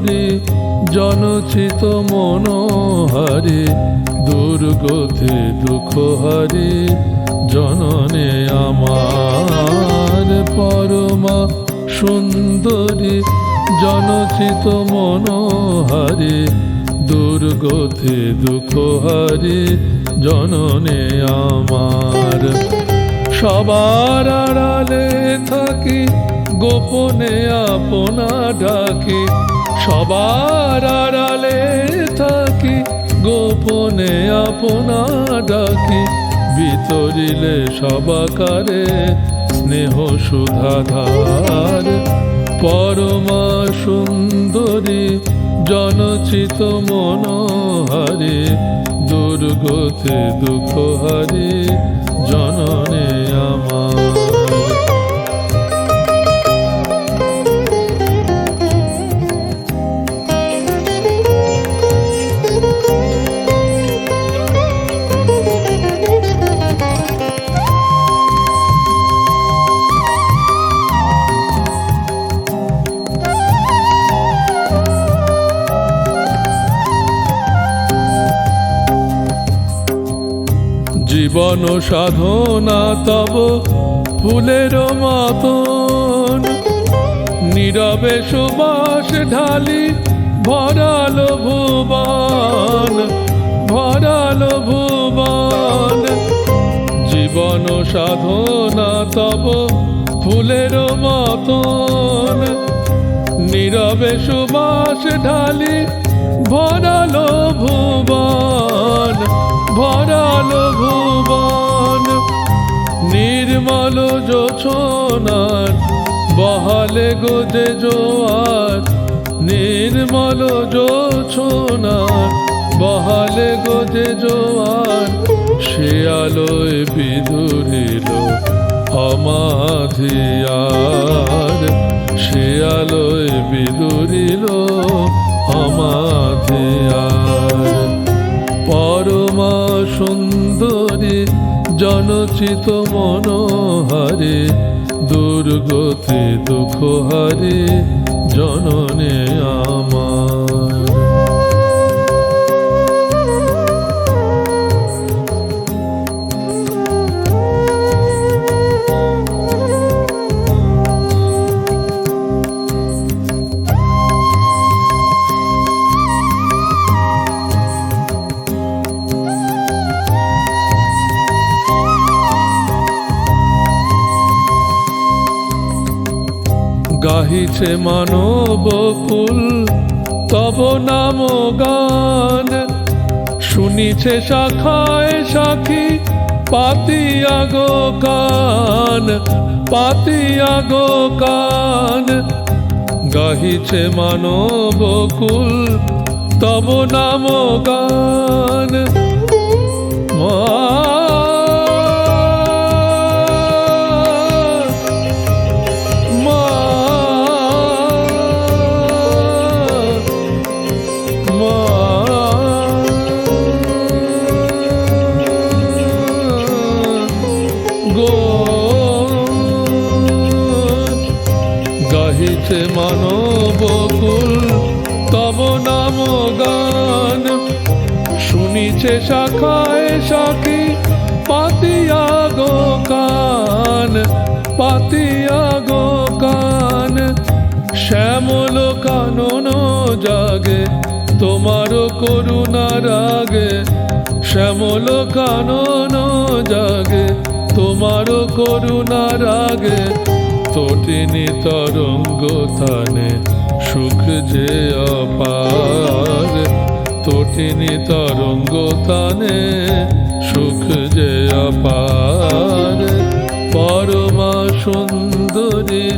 সুন্দরী জনচিত মনোহারি দুর্গতি দুঃখহারি জননী আমার। পরমা সুন্দরী জনচিত মনোহারি দুর্গতি দুঃখহারি জননী আমার। সবার আড়ালে থাকি গোপনে আপনা ডাকি, সবার আড়ালে থাকি গোপনে আপনা ডাকি, বিতরিলে সবাকারে স্নেহ সুধাধার। পরমা সুন্দরী জনচিত মনোহারি দুর্গতি দুঃখহারি জননী আমার। জীবন সাধনা তব ফুলের মতন, নীরবে সুবাস ঢালি ভরালো ভুবন, ভরালো ভুবন। জীবন সাধনা তব ফুলের মতন, নীরবে সুবাস ঢালি ভরালো ভুবন, ভরালো ভুবন। নির্মল জোছনার বহালে গোজে জোয়ার, নির্মল জোছনার বহালে গোজে জোয়ার। সে আলোয় বিধুরিল অমাধিয়ার, সে আলোয় বিধুরিল অমাধিয়ার। পরমা সুন্দরী জনচিত মনোহারি দুর্গতি দুঃখহারি জননী আমার। গাহিছে মানবকুল তব নাম গান, শুনিছে শাখায় শাখী পাতিয়া গো কান, পাতিয়া গো কান। গাহিছে মানবকুল তব নাম গান, গাহিছে মানবকুল তব নাম গান, শুনিছে শাখায় শাখী পাতিয়া গো কান, পাতিয়া গো কান। শ্যামল কানন জাগে তোমার করুণার আগে, শ্যামল কানন জাগে তোমার করুণার আগে। তটিনী তরঙ্গ তানে সুখ যে অপার, তটিনী তরঙ্গ তানে সুখ যে অপার। পরমা সুন্দরী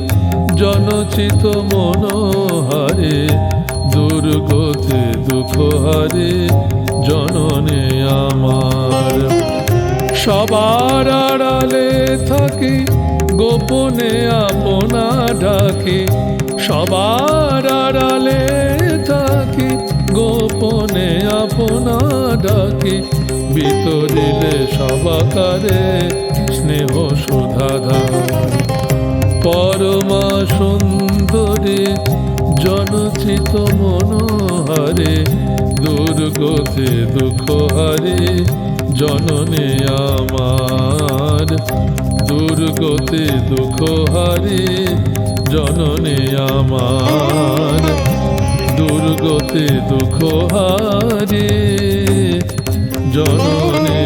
জনচিত মনোহারি দুর্গতি দুঃখহারি জননী আমার। সবার আড়ালে থাকি গোপনে আপনা ডাকি, সবার আড়ালে থাকি গোপনে আপনা ডাকি, বিতরিলে সবাকারে স্নেহ সুধাধার। পরমা সুন্দরী জনচিত লজ্জিত মনোহারে, দুর্গতে দুঃখ হারে জননে আমার, দুর্গতে দুঃখ হারে জননে আমার, দুর্গতে দুঃখ হারে জননে